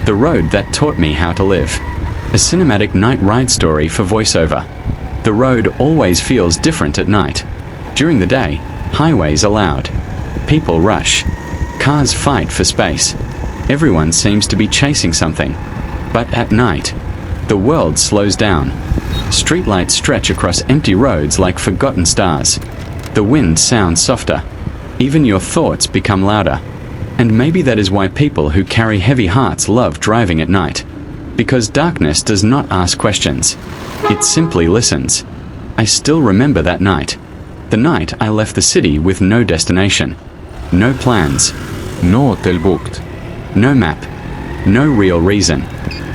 The road that taught me how to live. A cinematic night ride story for voiceover. The road always feels different at night. During the day, highways are loud. People rush. Cars fight for space. Everyone seems to be chasing something. But at night, the world slows down. Streetlights stretch across empty roads like forgotten stars. The wind sounds softer. Even your thoughts become louder. And maybe that is why people who carry heavy hearts love driving at night. Because darkness does not ask questions. It simply listens. I still remember that night. The night I left the city with no destination. No plans. No hotel booked. No map. No real reason.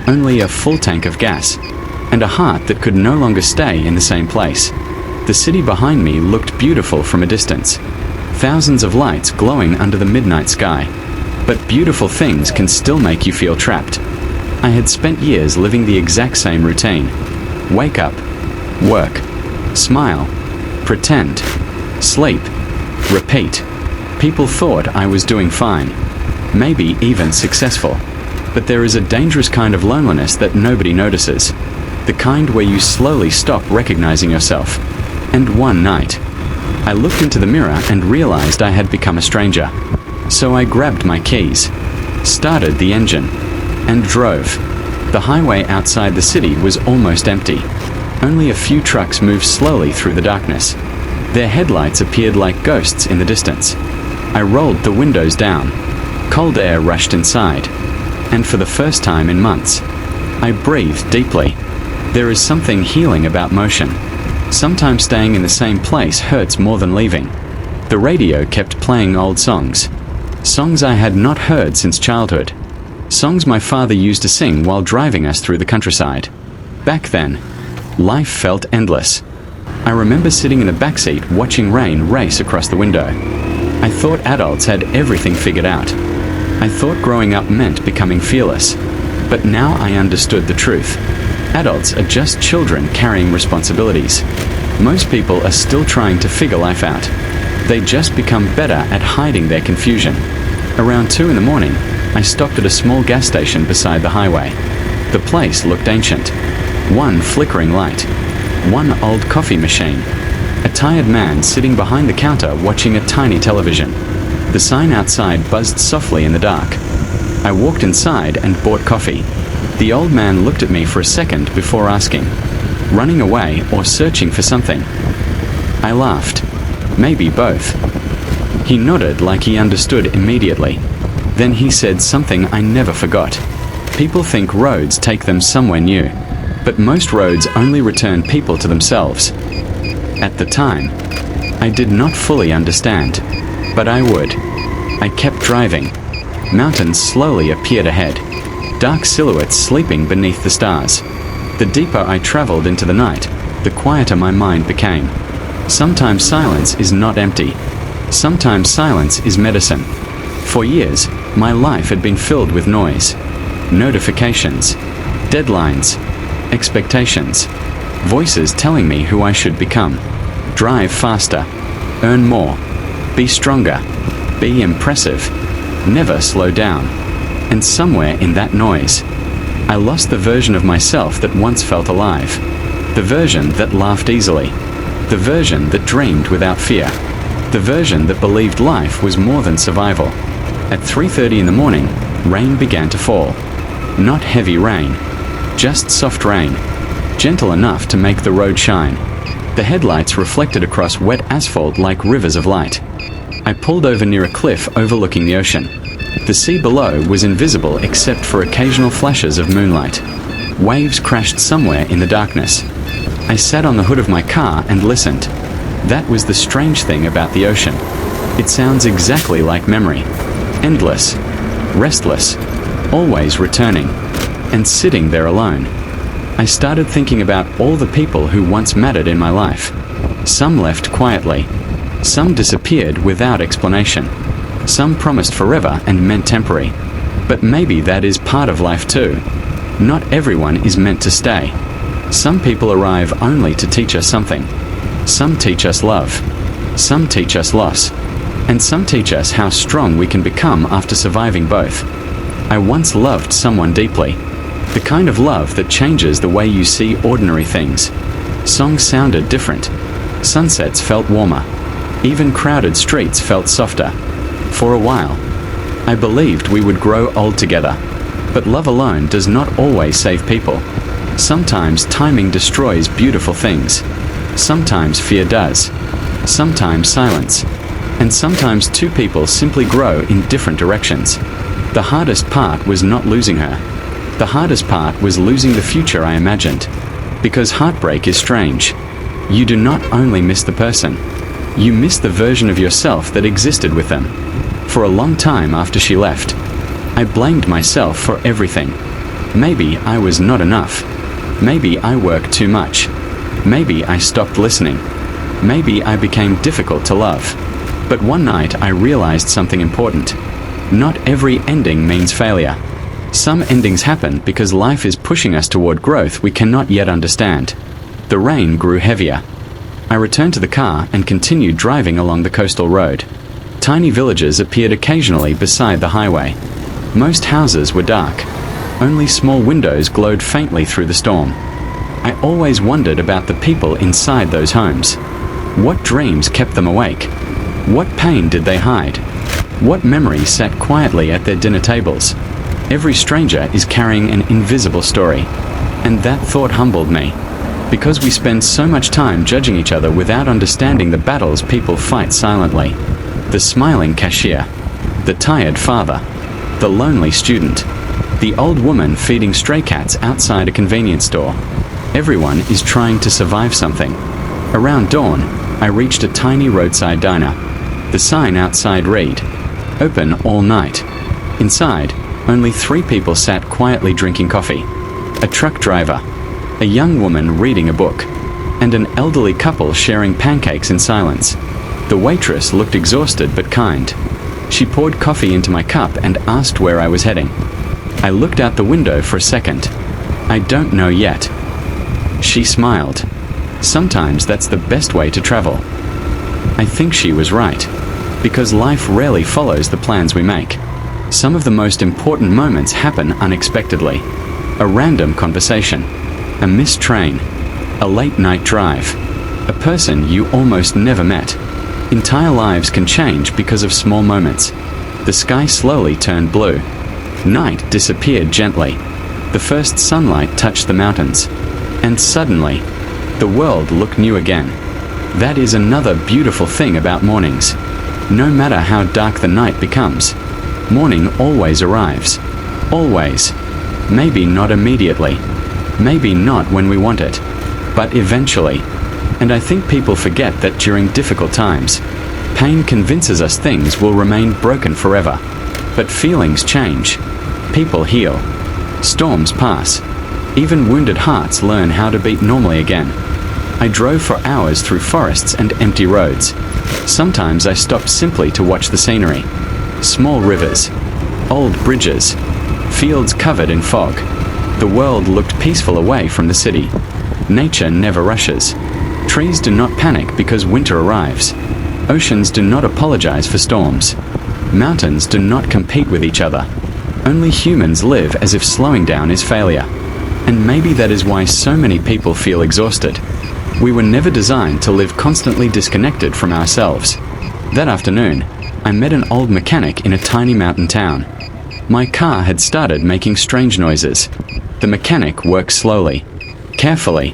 Only a full tank of gas. And a heart that could no longer stay in the same place. The city behind me looked beautiful from a distance. Thousands of lights glowing under the midnight sky. But beautiful things can still make you feel trapped. I had spent years living the exact same routine. Wake up, work, smile, pretend, sleep, repeat. People thought I was doing fine, maybe even successful. But there is a dangerous kind of loneliness that nobody notices. The kind where you slowly stop recognizing yourself. And one night, I looked into the mirror and realized I had become a stranger. So I grabbed my keys, started the engine, and drove. The highway outside the city was almost empty. Only a few trucks moved slowly through the darkness. Their headlights appeared like ghosts in the distance. I rolled the windows down. Cold air rushed inside. And for the first time in months, I breathed deeply. There is something healing about motion. Sometimes staying in the same place hurts more than leaving. The radio kept playing old songs. Songs I had not heard since childhood. Songs my father used to sing while driving us through the countryside. Back then, life felt endless. I remember sitting in the backseat watching rain race across the window. I thought adults had everything figured out. I thought growing up meant becoming fearless. But now I understood the truth. Adults are just children carrying responsibilities. Most people are still trying to figure life out. They just become better at hiding their confusion. Around 2 in the morning, I stopped at a small gas station beside the highway. The place looked ancient. One flickering light. One old coffee machine. A tired man sitting behind the counter watching a tiny television. The sign outside buzzed softly in the dark. I walked inside and bought coffee. The old man looked at me for a second before asking, running away or searching for something. I laughed. Maybe both. He nodded like he understood immediately. Then he said something I never forgot. People think roads take them somewhere new, but most roads only return people to themselves. At the time, I did not fully understand, but I would. I kept driving. Mountains slowly appeared ahead. Dark silhouettes sleeping beneath the stars. The deeper I traveled into the night, the quieter my mind became. Sometimes silence is not empty. Sometimes silence is medicine. For years, my life had been filled with noise. Notifications, deadlines, expectations, voices telling me who I should become. Drive faster, earn more, be stronger, be impressive, never slow down. And somewhere in that noise, I lost the version of myself that once felt alive. The version that laughed easily. The version that dreamed without fear. The version that believed life was more than survival. At 3:30 in the morning, rain began to fall. Not heavy rain, just soft rain, gentle enough to make the road shine. The headlights reflected across wet asphalt like rivers of light. I pulled over near a cliff overlooking the ocean. The sea below was invisible except for occasional flashes of moonlight. Waves crashed somewhere in the darkness. I sat on the hood of my car and listened. That was the strange thing about the ocean. It sounds exactly like memory. Endless, restless, always returning, and sitting there alone. I started thinking about all the people who once mattered in my life. Some left quietly. Some disappeared without explanation. Some promised forever and meant temporary. But maybe that is part of life too. Not everyone is meant to stay. Some people arrive only to teach us something. Some teach us love. Some teach us loss. And some teach us how strong we can become after surviving both. I once loved someone deeply. The kind of love that changes the way you see ordinary things. Songs sounded different. Sunsets felt warmer. Even crowded streets felt softer. For a while, I believed we would grow old together. But love alone does not always save people. Sometimes timing destroys beautiful things. Sometimes fear does. Sometimes silence. And sometimes two people simply grow in different directions. The hardest part was not losing her. The hardest part was losing the future I imagined. Because heartbreak is strange. You do not only miss the person, you miss the version of yourself that existed with them. For a long time after she left, I blamed myself for everything. Maybe I was not enough. Maybe I worked too much. Maybe I stopped listening. Maybe I became difficult to love. But one night I realized something important. Not every ending means failure. Some endings happen because life is pushing us toward growth we cannot yet understand. The rain grew heavier. I returned to the car and continued driving along the coastal road. Tiny villages appeared occasionally beside the highway. Most houses were dark. Only small windows glowed faintly through the storm. I always wondered about the people inside those homes. What dreams kept them awake? What pain did they hide? What memories sat quietly at their dinner tables? Every stranger is carrying an invisible story. And that thought humbled me. Because we spend so much time judging each other without understanding the battles people fight silently. The smiling cashier. The tired father. The lonely student. The old woman feeding stray cats outside a convenience store. Everyone is trying to survive something. Around dawn, I reached a tiny roadside diner. The sign outside read, "Open all night." Inside, only 3 people sat quietly drinking coffee. A truck driver, a young woman reading a book, and an elderly couple sharing pancakes in silence. The waitress looked exhausted but kind. She poured coffee into my cup and asked where I was heading. I looked out the window for a second. "I don't know yet." She smiled. Sometimes that's the best way to travel. I think she was right. Because life rarely follows the plans we make. Some of the most important moments happen unexpectedly. A random conversation. A missed train. A late night drive. A person you almost never met. Entire lives can change because of small moments. The sky slowly turned blue. Night disappeared gently. The first sunlight touched the mountains. And suddenly, the world looked new again. That is another beautiful thing about mornings. No matter how dark the night becomes, morning always arrives. Always. Maybe not immediately. Maybe not when we want it. But eventually. And I think people forget that during difficult times, pain convinces us things will remain broken forever. But feelings change. People heal. Storms pass. Even wounded hearts learn how to beat normally again. I drove for hours through forests and empty roads. Sometimes I stopped simply to watch the scenery. Small rivers. Old bridges. Fields covered in fog. The world looked peaceful away from the city. Nature never rushes. Trees do not panic because winter arrives. Oceans do not apologize for storms. Mountains do not compete with each other. Only humans live as if slowing down is failure. And maybe that is why so many people feel exhausted. We were never designed to live constantly disconnected from ourselves. That afternoon, I met an old mechanic in a tiny mountain town. My car had started making strange noises. The mechanic worked slowly, carefully,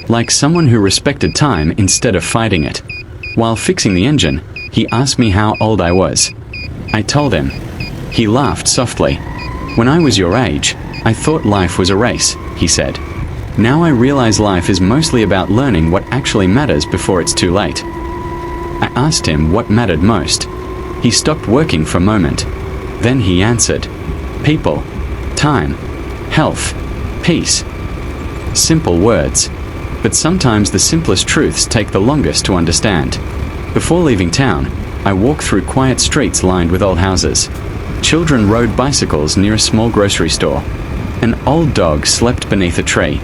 like someone who respected time instead of fighting it. While fixing the engine, he asked me how old I was. I told him. He laughed softly. "When I was your age, I thought life was a race," he said. "Now I realize life is mostly about learning what actually matters before it's too late." I asked him what mattered most. He stopped working for a moment. Then he answered, "People, time, health, peace." Simple words. But sometimes the simplest truths take the longest to understand. Before leaving town, I walked through quiet streets lined with old houses. Children rode bicycles near a small grocery store. An old dog slept beneath a tree.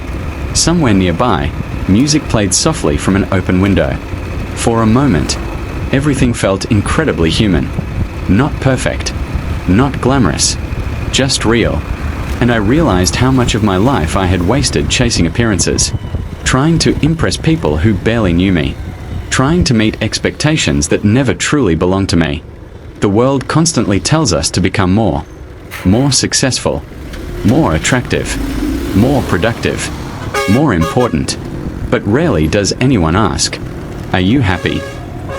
Somewhere nearby, music played softly from an open window. For a moment, everything felt incredibly human. Not perfect, not glamorous, just real. And I realized how much of my life I had wasted chasing appearances, trying to impress people who barely knew me, trying to meet expectations that never truly belonged to me. The world constantly tells us to become more successful, more attractive, more productive, more important. But rarely does anyone ask, are you happy?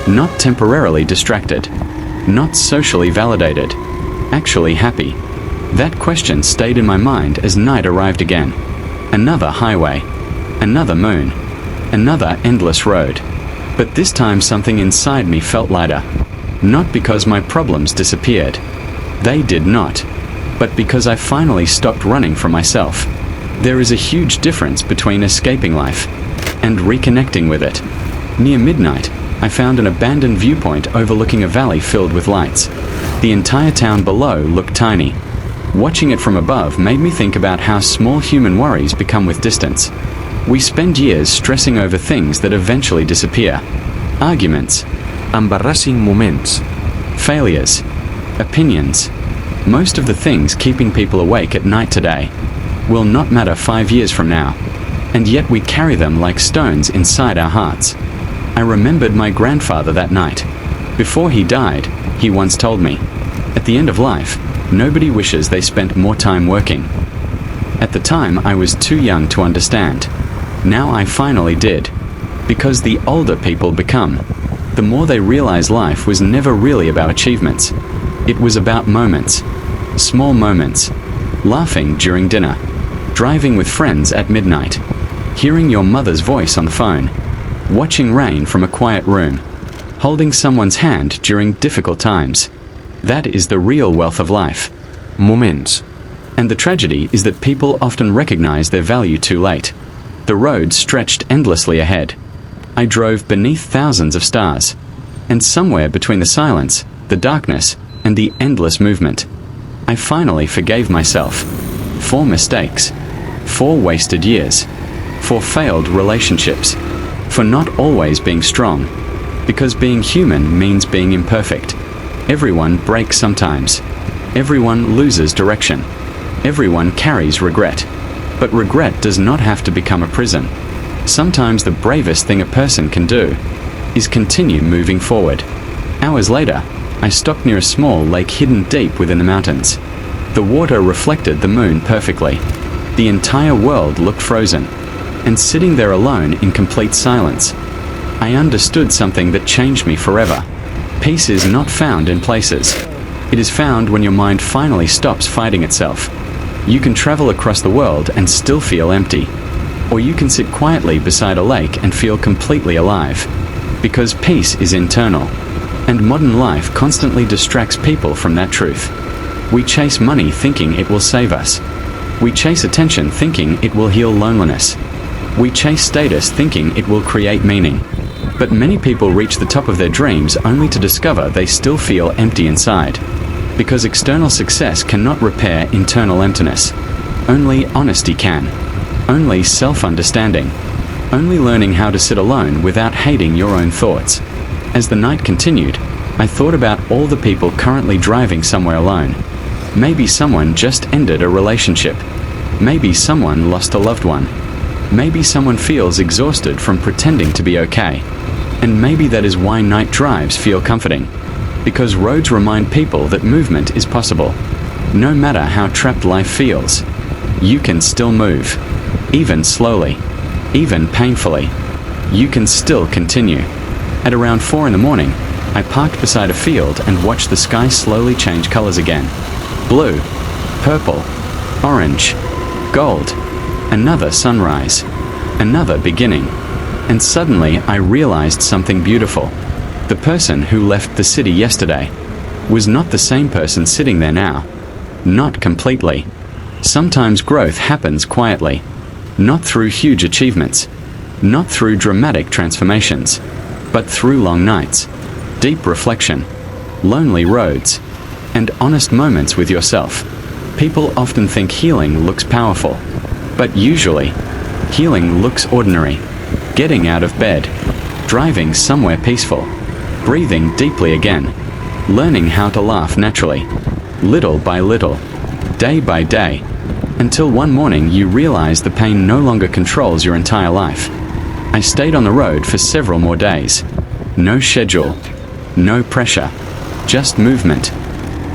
Not temporarily distracted, not socially validated, actually happy. That question stayed in my mind as night arrived again. Another highway, another moon, another endless road. But this time something inside me felt lighter. Not because my problems disappeared. They did not. But because I finally stopped running from myself. There is a huge difference between escaping life and reconnecting with it. Near midnight, I found an abandoned viewpoint overlooking a valley filled with lights. The entire town below looked tiny. Watching it from above made me think about how small human worries become with distance. We spend years stressing over things that eventually disappear. Arguments, Embarrassing moments. failures, opinions. Most of the things keeping people awake at night today will not matter 5 years from now. And yet we carry them like stones inside our hearts. I remembered my grandfather that night. Before he died, he once told me, at the end of life, nobody wishes they spent more time working. At the time, I was too young to understand. Now I finally did. Because the older people become, the more they realize life was never really about achievements. It was about moments. Small moments. Laughing during dinner. Driving with friends at midnight. Hearing your mother's voice on the phone. Watching rain from a quiet room. Holding someone's hand during difficult times. That is the real wealth of life. Moments. And the tragedy is that people often recognize their value too late. The road stretched endlessly ahead. I drove beneath thousands of stars. And somewhere between the silence, the darkness, and the endless movement, I finally forgave myself. 4 mistakes. 4 wasted years. 4 failed relationships. For not always being strong. Because being human means being imperfect. Everyone breaks sometimes. Everyone loses direction. Everyone carries regret. But regret does not have to become a prison. Sometimes the bravest thing a person can do is continue moving forward. Hours later, I stopped near a small lake hidden deep within the mountains. The water reflected the moon perfectly. The entire world looked frozen. And sitting there alone in complete silence, I understood something that changed me forever. Peace is not found in places. It is found when your mind finally stops fighting itself. You can travel across the world and still feel empty. Or you can sit quietly beside a lake and feel completely alive. Because peace is internal. And modern life constantly distracts people from that truth. We chase money thinking it will save us. We chase attention thinking it will heal loneliness. We chase status thinking it will create meaning. But many people reach the top of their dreams only to discover they still feel empty inside. Because external success cannot repair internal emptiness. Only honesty can. Only self-understanding. Only learning how to sit alone without hating your own thoughts. As the night continued, I thought about all the people currently driving somewhere alone. Maybe someone just ended a relationship. Maybe someone lost a loved one. Maybe someone feels exhausted from pretending to be okay. And maybe that is why night drives feel comforting. Because roads remind people that movement is possible. No matter how trapped life feels, you can still move. Even slowly. Even painfully. You can still continue. At around 4 in the morning, I parked beside a field and watched the sky slowly change colors again. Blue, purple, orange, gold. Another sunrise. Another beginning. And suddenly I realized something beautiful. The person who left the city yesterday was not the same person sitting there now. Not completely. Sometimes growth happens quietly. Not through huge achievements. Not through dramatic transformations. But through long nights. Deep reflection. Lonely roads. And honest moments with yourself. People often think healing looks powerful. But usually, healing looks ordinary. Getting out of bed. Driving somewhere peaceful. Breathing deeply again. Learning how to laugh naturally. Little by little. day by day, until one morning you realize the pain no longer controls your entire life. I stayed on the road for several more days. No schedule, no pressure, just movement.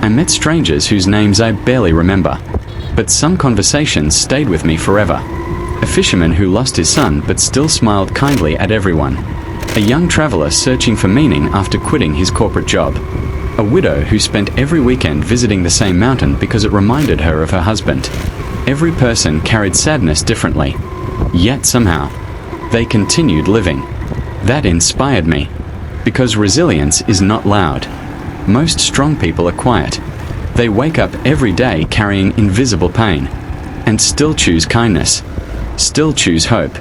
I met strangers whose names I barely remember, but some conversations stayed with me forever. A fisherman who lost his son but still smiled kindly at everyone. A young traveler searching for meaning after quitting his corporate job. A widow who spent every weekend visiting the same mountain because it reminded her of her husband. Every person carried sadness differently, yet somehow, they continued living. That inspired me, because resilience is not loud. Most strong people are quiet. They wake up every day carrying invisible pain, and still choose kindness, still choose hope,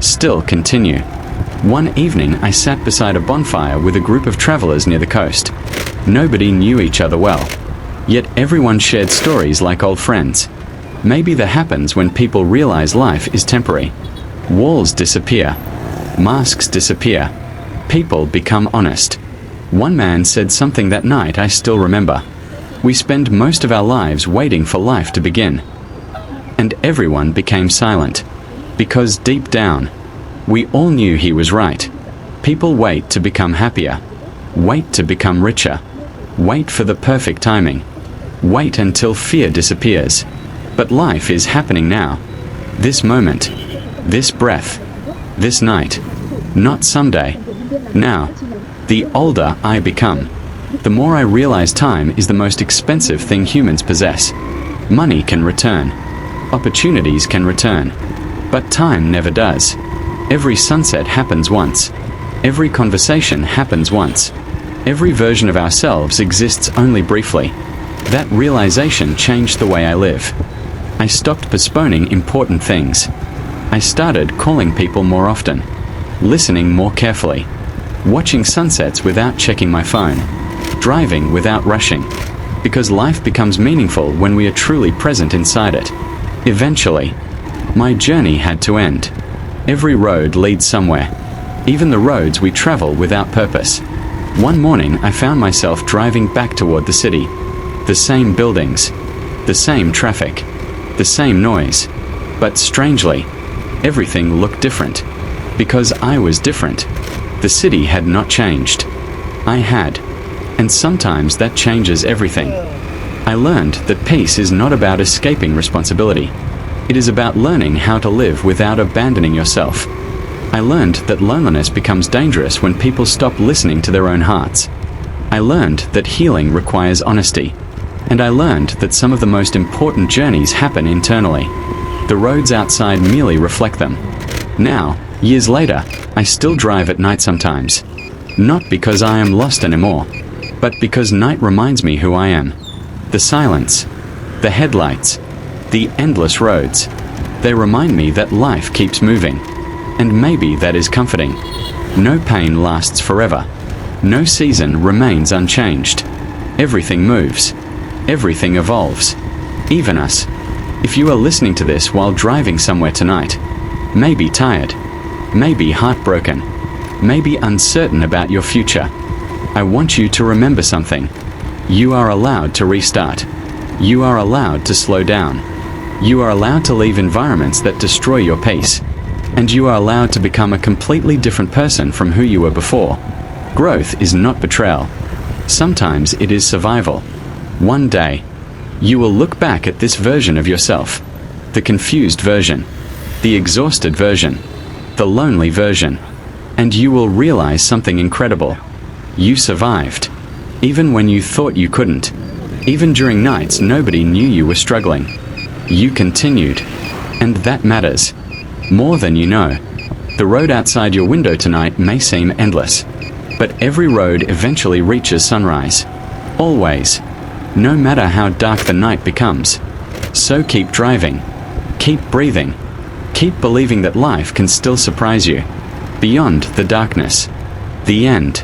still continue. One evening I sat beside a bonfire with a group of travelers near the coast. Nobody knew each other well, yet everyone shared stories like old friends. Maybe that happens when people realize life is temporary. Walls disappear, masks disappear, people become honest. One man said something that night I still remember. We spend most of our lives waiting for life to begin. And everyone became silent, because deep down, we all knew he was right. People wait to become happier, wait to become richer, wait for the perfect timing, wait until fear disappears. But life is happening now. This moment, this breath, this night, not someday, now. The older I become, the more I realize time is the most expensive thing humans possess. Money can return, opportunities can return, but time never does. Every sunset happens once. Every conversation happens once. Every version of ourselves exists only briefly. That realization changed the way I live. I stopped postponing important things. I started calling people more often, listening more carefully, watching sunsets without checking my phone, driving without rushing, because life becomes meaningful when we are truly present inside it. Eventually, my journey had to end. Every road leads somewhere, even the roads we travel without purpose. One morning I found myself driving back toward the city. The same buildings, the same traffic, the same noise, but strangely, everything looked different, because I was different. The city had not changed. I had. And sometimes that changes everything. I learned that peace is not about escaping responsibility. It is about learning how to live without abandoning yourself. I learned that loneliness becomes dangerous when people stop listening to their own hearts. I learned that healing requires honesty. And I learned that some of the most important journeys happen internally. The roads outside merely reflect them. Now, years later, I still drive at night sometimes. Not because I am lost anymore, but because night reminds me who I am. The silence, the headlights, the endless roads. They remind me that life keeps moving. And maybe that is comforting. No pain lasts forever. No season remains unchanged. Everything moves. Everything evolves. Even us. If you are listening to this while driving somewhere tonight, maybe tired, maybe heartbroken, maybe uncertain about your future, I want you to remember something. You are allowed to restart. You are allowed to slow down. You are allowed to leave environments that destroy your peace. And you are allowed to become a completely different person from who you were before. Growth is not betrayal. Sometimes it is survival. One day, you will look back at this version of yourself, the confused version, the exhausted version, the lonely version, and you will realize something incredible. You survived, even when you thought you couldn't. Even during nights nobody knew you were struggling. You continued, and that matters. More than you know. The road outside your window tonight may seem endless, but every road eventually reaches sunrise. Always. No matter how dark the night becomes. So keep driving. Keep breathing. Keep believing that life can still surprise you. Beyond the darkness. The end.